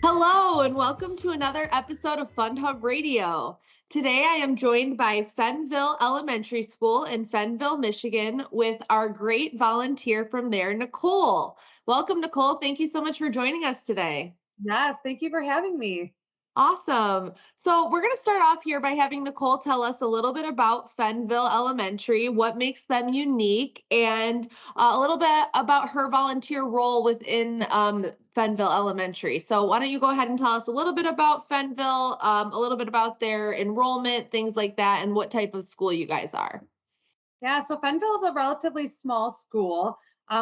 Hello, and welcome to another episode of FundHub Radio. Today, I am joined by Fennville Elementary School in Fennville, Michigan, with our great volunteer from there, Nicole. Welcome, Nicole. Thank you so much for joining us today. Yes, thank you for having me. Awesome. So we're going to start off here by having Nicole tell us a little bit about Fennville Elementary, what makes them unique, and a little bit about her volunteer role within Fennville Elementary. So why don't you go ahead and tell us a little bit about Fennville, a little bit about their enrollment, things like that, and what type of school you guys are. Yeah, so Fennville is a relatively small school.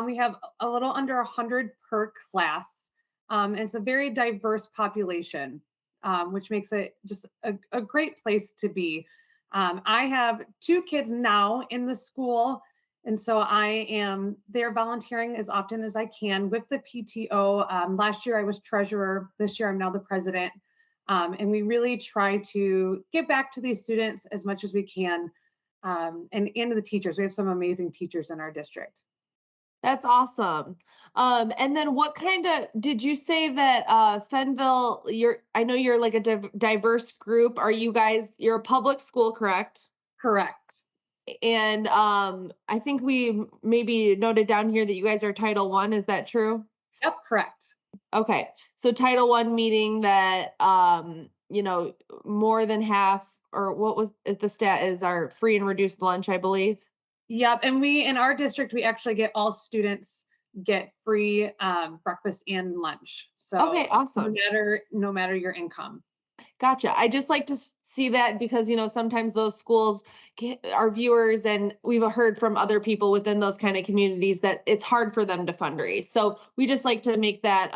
We have a little under 100 per class. And it's a very diverse population, which makes it just a great place to be. I have two kids now in the school, and so I am there volunteering as often as I can with the PTO. Last year I was treasurer. This year I'm now the president. And we really try to give back to these students as much as we can. And to the teachers. We have some amazing teachers in our district. That's awesome. And then what did you say that Fennville, I know you're like a diverse group. You're a public school, correct? Correct. And I think we maybe noted down here that you guys are Title I. Is that true? Yep, correct. Okay. So Title I meaning that, more than half, or what was the stat is our free and reduced lunch, I believe. Yep, and in our district, we actually get all students get free breakfast and lunch. So okay, awesome. No matter your income. Gotcha. I just like to see that because, sometimes those schools our viewers, and we've heard from other people within those kind of communities that it's hard for them to fundraise. So we just like to make that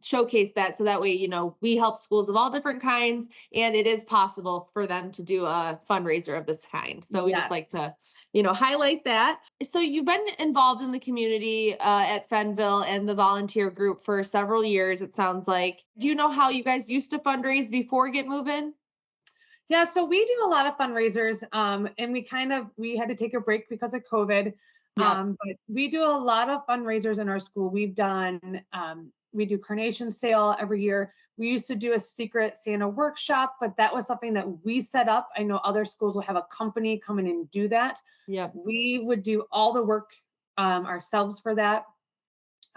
showcase that so that way, we help schools of all different kinds, and it is possible for them to do a fundraiser of this kind. So we just like to, highlight that. So you've been involved in the community at Fennville and the volunteer group for several years, it sounds like. Do you know how you guys used to fundraise before Get Moving? Yeah, so we do a lot of fundraisers, and we had to take a break because of COVID. But we do a lot of fundraisers in our school. We do carnation sale every year. We used to do a secret Santa workshop, but that was something that we set up. I know other schools will have a company come in and do that. Yeah. We would do all the work ourselves for that.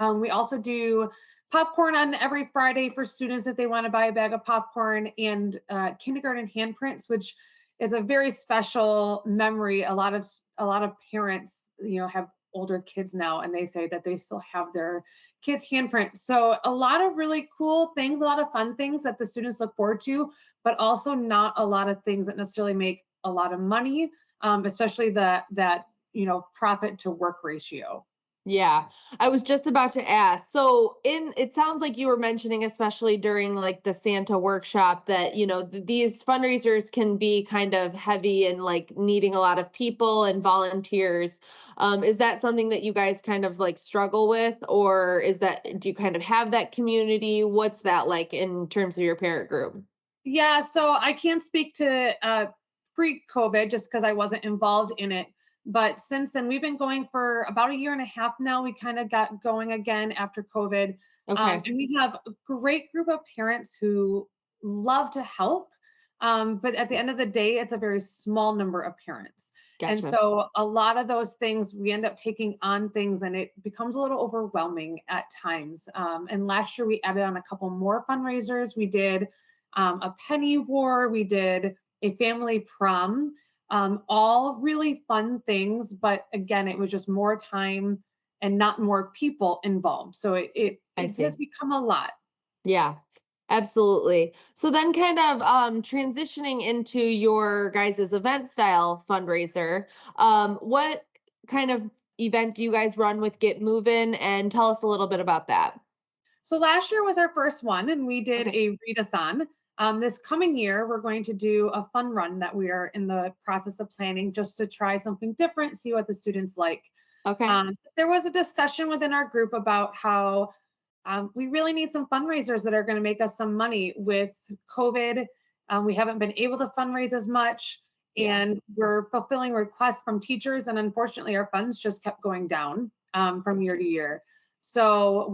We also do popcorn on every Friday for students if they want to buy a bag of popcorn, and kindergarten handprints, which is a very special memory. A lot of parents, have older kids now, and they say that they still have their kids' handprints. So a lot of really cool things, a lot of fun things that the students look forward to, but also not a lot of things that necessarily make a lot of money, especially that profit to work ratio. Yeah, I was just about to ask. So it sounds like you were mentioning, especially during like the Santa workshop, that, these fundraisers can be kind of heavy and like needing a lot of people and volunteers. Is that something that you guys kind of like struggle with, or do you kind of have that community? What's that like in terms of your parent group? Yeah, so I can't speak to pre-COVID just because I wasn't involved in it. But since then, we've been going for about a year and a half now. We kind of got going again after COVID. Okay. And we have a great group of parents who love to help. But at the end of the day, it's a very small number of parents. Gotcha. And so a lot of those things, we end up taking on things and it becomes a little overwhelming at times. And last year we added on a couple more fundraisers. We did a penny war. We did a family prom. All really fun things, but again, it was just more time and not more people involved. So it has become a lot. Yeah, absolutely. So then kind of transitioning into your guys' event style fundraiser, what kind of event do you guys run with Get Moving, and tell us a little bit about that? So last year was our first one, and we did a readathon. This coming year, we're going to do a fun run that we are in the process of planning just to try something different, see what the students like. Okay. There was a discussion within our group about how we really need some fundraisers that are going to make us some money with COVID. We haven't been able to fundraise as much, and we're fulfilling requests from teachers, and unfortunately our funds just kept going down from year to year. So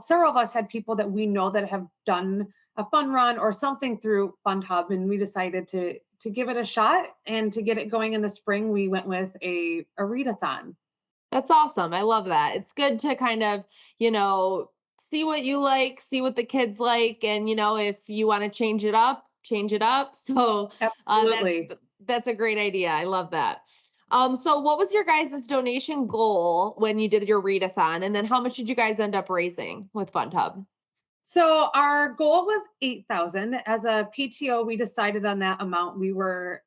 several of us had people that we know that have done a fun run or something through FundHub, and we decided to give it a shot, and to get it going in the spring, we went with a readathon. That's awesome. I love that. It's good to kind of, see what you like, see what the kids like, and if you want to change it up, change it up. So that's Absolutely. that's a great idea. I love that. So what was your guys' donation goal when you did your readathon? And then how much did you guys end up raising with FundHub? So our goal was 8,000. As a PTO, we decided on that amount. We were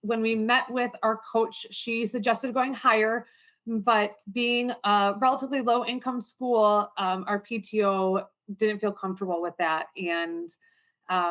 when we met with our coach, she suggested going higher, but being a relatively low income school, our PTO didn't feel comfortable with that. And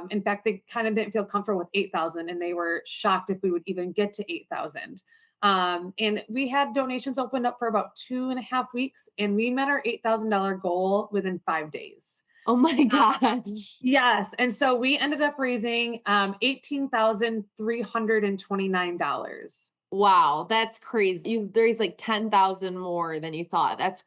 in fact, they kind of didn't feel comfortable with 8,000, and they were shocked if we would even get to 8,000. And we had donations opened up for about 2.5 weeks, and we met our $8,000 goal within 5 days. Oh my gosh. Yes. And so we ended up raising $18,329. Wow, that's crazy. There's like 10,000 more than you thought. That's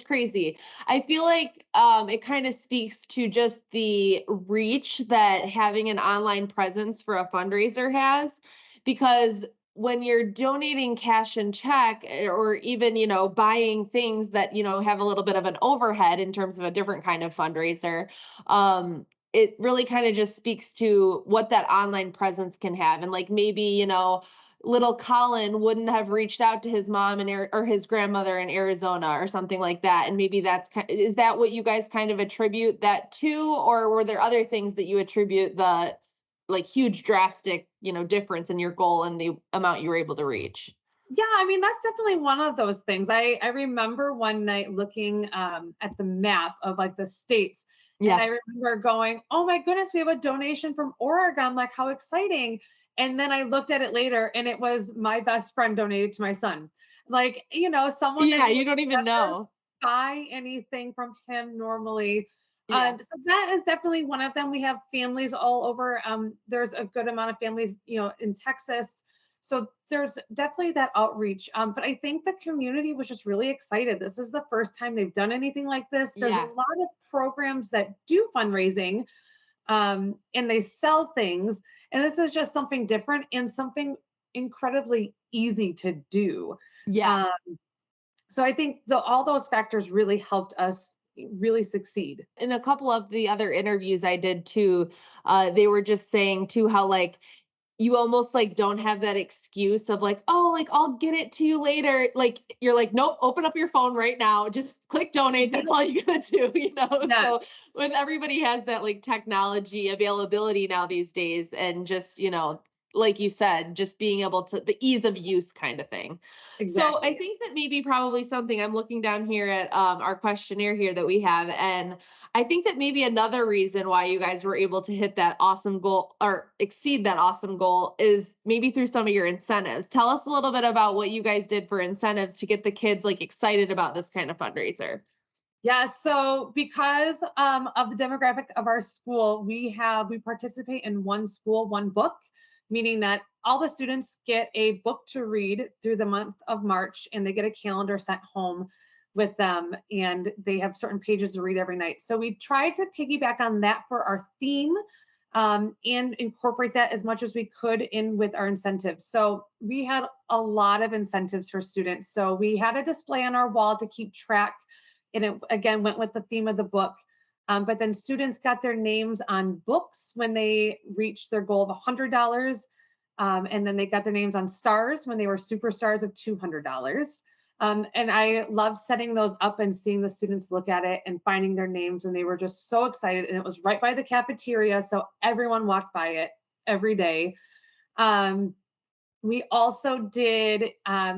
crazy. I feel like it kind of speaks to just the reach that having an online presence for a fundraiser has, because when you're donating cash and check, or even, buying things that, have a little bit of an overhead in terms of a different kind of fundraiser, it really kind of just speaks to what that online presence can have. And like maybe, little Colin wouldn't have reached out to his mom or his grandmother in Arizona or something like that. And maybe is that what you guys kind of attribute that to, or were there other things that you attribute the like huge drastic, difference in your goal and the amount you were able to reach? Yeah, I mean, that's definitely one of those things. I remember one night looking at the map of like the states. Yeah. And I remember going, oh my goodness, we have a donation from Oregon. Like, how exciting. And then I looked at it later, and it was my best friend donated to my son. Like, someone Yeah, that you don't even know. buy anything from him normally. Yeah. So that is definitely one of them. We have families all over. There's a good amount of families, in Texas. So there's definitely that outreach. But I think the community was just really excited. This is the first time they've done anything like this. There's Yeah. a lot of programs that do fundraising, and they sell things. And this is just something different and something incredibly easy to do. Yeah. So I think all those factors really helped us really succeed. In a couple of the other interviews I did too, they were just saying too how like you almost like don't have that excuse of like, oh, like I'll get it to you later. Like you're like, nope, open up your phone right now, just click donate. That's all you gotta do, Yes. So when everybody has that like technology availability now these days, and just, like you said, just being able to the ease of use kind of thing. So I Exactly. think that maybe probably something I'm looking down here at our questionnaire here that we have, and I think that maybe another reason why you guys were able to hit that awesome goal or exceed that awesome goal is maybe through some of your incentives. Tell us a little bit about what you guys did for incentives to get the kids like excited about this kind of fundraiser. Yeah, so because of the demographic of our school, we participate in one school, one book, meaning that all the students get a book to read through the month of March, and they get a calendar sent home with them, and they have certain pages to read every night. So we try to piggyback on that for our theme, and incorporate that as much as we could in with our incentives. So we had a lot of incentives for students. So we had a display on our wall to keep track, and it again went with the theme of the book. But then students got their names on books when they reached their goal of $100. And then they got their names on stars when they were superstars of $200. And I love setting those up and seeing the students look at it and finding their names. And they were just so excited. And it was right by the cafeteria, so everyone walked by it every day. We also did,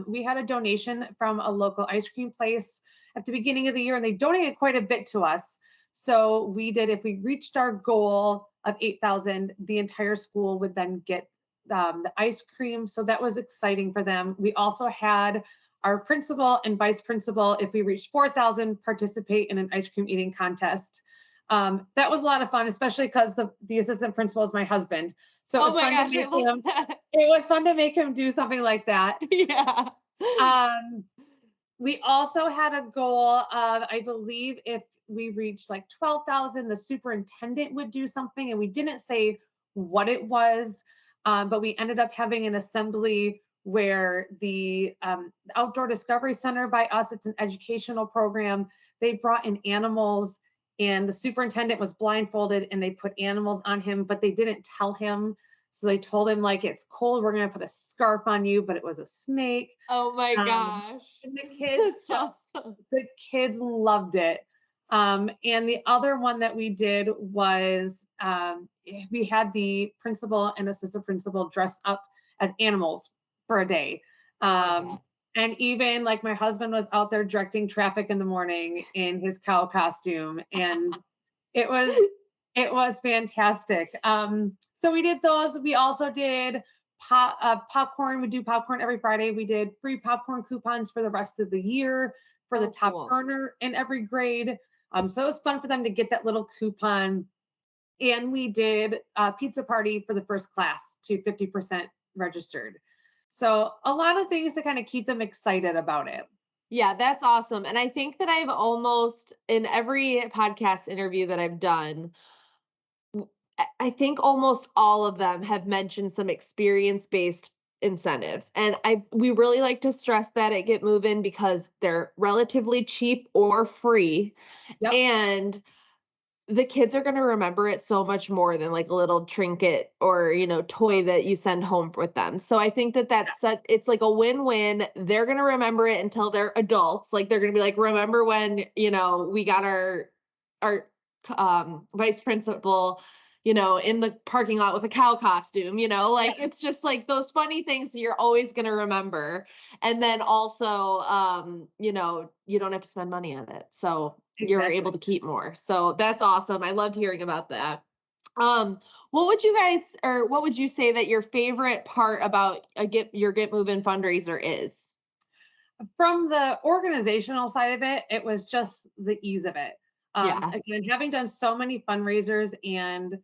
we had a donation from a local ice cream place at the beginning of the year, and they donated quite a bit to us. So we did, if we reached our goal of 8,000, the entire school would then get the ice cream. So that was exciting for them. We also had our principal and vice principal, if we reached 4,000, participate in an ice cream eating contest. That was a lot of fun, especially because the assistant principal is my husband. So it was fun to make him, it was fun to make him do something like that. Yeah. We also had a goal of, I believe, if we reached like 12,000, the superintendent would do something, and we didn't say what it was, but we ended up having an assembly where the Outdoor Discovery Center by us, it's an educational program, they brought in animals, and the superintendent was blindfolded and they put animals on him, but they didn't tell him. So they told him, like, it's cold, we're going to put a scarf on you, but it was a snake. Oh my Um, gosh. and the kids loved it. And the other one that we did was, we had the principal and assistant principal dress up as animals for a day. Um, and even like my husband was out there directing traffic in the morning in his cow costume, and it was it was fantastic. So we did those. We also did popcorn. We do popcorn every Friday. We did free popcorn coupons for the rest of the year for the top Cool. earner in every grade. So it was fun for them to get that little coupon. And we did a pizza party for the first class to 50% registered. So a lot of things to kind of keep them excited about it. Yeah, that's awesome. And I think that I've almost, in every podcast interview that I've done, I think almost all of them have mentioned some experience-based incentives. And we really like to stress that at Get Moving because they're relatively cheap or free. Yep. And the kids are going to remember it so much more than like a little trinket or, toy that you send home with them. So I think that it's like a win-win. They're going to remember it until they're adults. Like they're going to be like, remember when, we got our vice principal, in the parking lot with a cow costume, like it's just like those funny things that you're always going to remember. And then also, you don't have to spend money on it. So you're able to keep more. So that's awesome. I loved hearing about that. What would you say that your favorite part about your Get Moving fundraiser is? From the organizational side of it, it was just the ease of it. Again, having done so many fundraisers and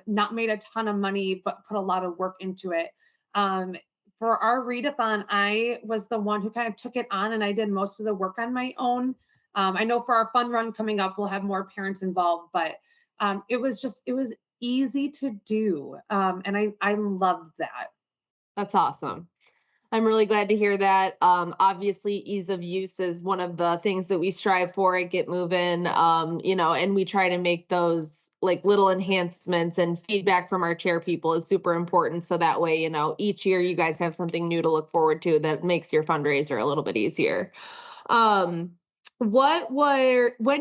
not made a ton of money, but put a lot of work into it. For our readathon, I was the one who kind of took it on, and I did most of the work on my own. I know for our fun run coming up, we'll have more parents involved, but it was easy to do. And I loved that. That's awesome. I'm really glad to hear that. Obviously, ease of use is one of the things that we strive for at Get Moving, and we try to make those like little enhancements, and feedback from our chair people is super important. So that way, each year you guys have something new to look forward to that makes your fundraiser a little bit easier. When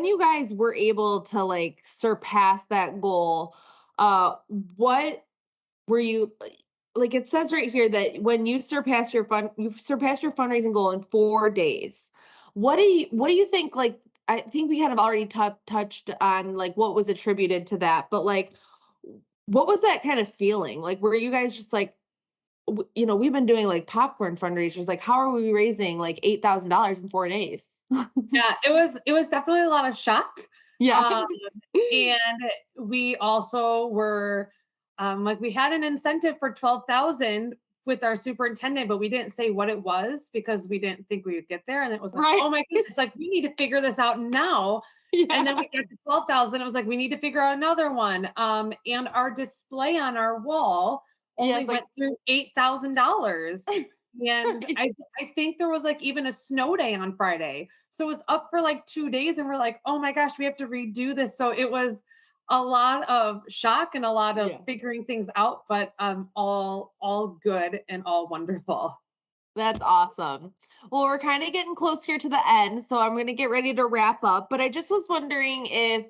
you guys were able to like surpass that goal, what were you like? It says right here that when you surpassed your fundraising goal in 4 days. What do you think? Like, I think we kind of already touched on like what was attributed to that, but like, what was that kind of feeling? Like, were you guys just like, we've been doing like popcorn fundraisers. Like, how are we raising like $8,000 in 4 days? Yeah, it was definitely a lot of shock. Yeah. And we also were like, we had an incentive for 12,000 with our superintendent, but we didn't say what it was because we didn't think we would get there. And it was like, Right. oh my goodness, like we need to figure this out now. Yeah. And then we got to 12,000. It was like, we need to figure out another one. And our display on our wall only went through $8,000. And I think there was like even a snow day on Friday. So it was up for like 2 days, and we're like, oh my gosh, we have to redo this. So it was a lot of shock and a lot of figuring things out, but all good and all wonderful. That's awesome. Well, we're kind of getting close here to the end, so I'm going to get ready to wrap up. But I just was wondering if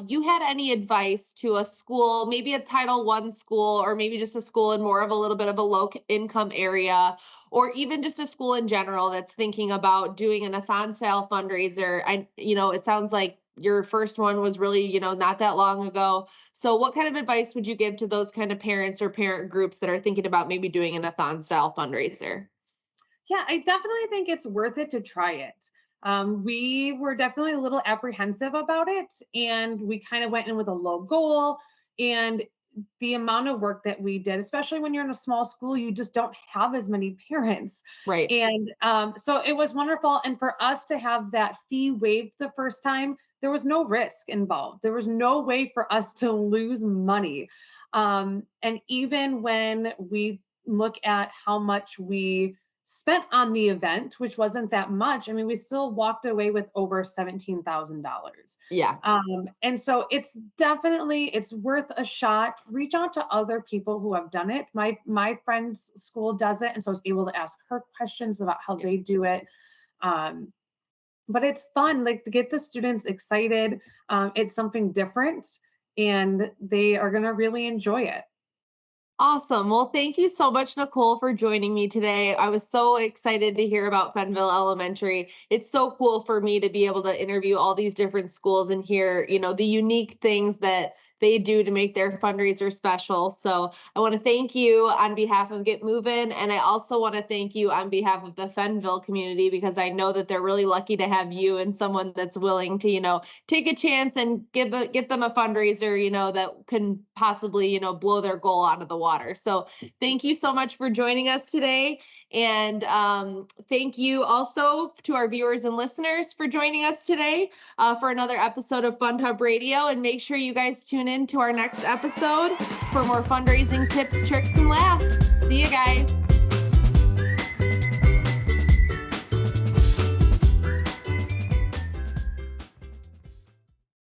you had any advice to a school, maybe a Title I school, or maybe just a school in more of a little bit of a low income area, or even just a school in general that's thinking about doing an a-thon style fundraiser. It sounds like your first one was really, not that long ago. So what kind of advice would you give to those kind of parents or parent groups that are thinking about maybe doing an a-thon style fundraiser? Yeah, I definitely think it's worth it to try it. We were definitely a little apprehensive about it, and we kind of went in with a low goal. And the amount of work that we did, especially when you're in a small school, you just don't have as many parents. Right. And so it was wonderful. And for us to have that fee waived the first time, there was no risk involved. There was no way for us to lose money. And even when we look at how much we spent on the event, which wasn't that much, I mean, we still walked away with over $17,000. Yeah. And so it's definitely, it's worth a shot. Reach out to other people who have done it. My friend's school does it, and so I was able to ask her questions about how they do it. But it's fun, like, to get the students excited. It's something different, and they are going to really enjoy it. Awesome. Well, thank you so much, Nicole, for joining me today. I was so excited to hear about Fennville Elementary. It's so cool for me to be able to interview all these different schools and hear, the unique things that they do to make their fundraiser special. So I want to thank you on behalf of Get Moving. And I also want to thank you on behalf of the Fennville community, because I know that they're really lucky to have you and someone that's willing to, take a chance and get them a fundraiser, that can possibly, blow their goal out of the water. So thank you so much for joining us today. And thank you also to our viewers and listeners for joining us today for another episode of FundHub Radio. And make sure you guys tune in to our next episode for more fundraising tips, tricks, and laughs. See you guys.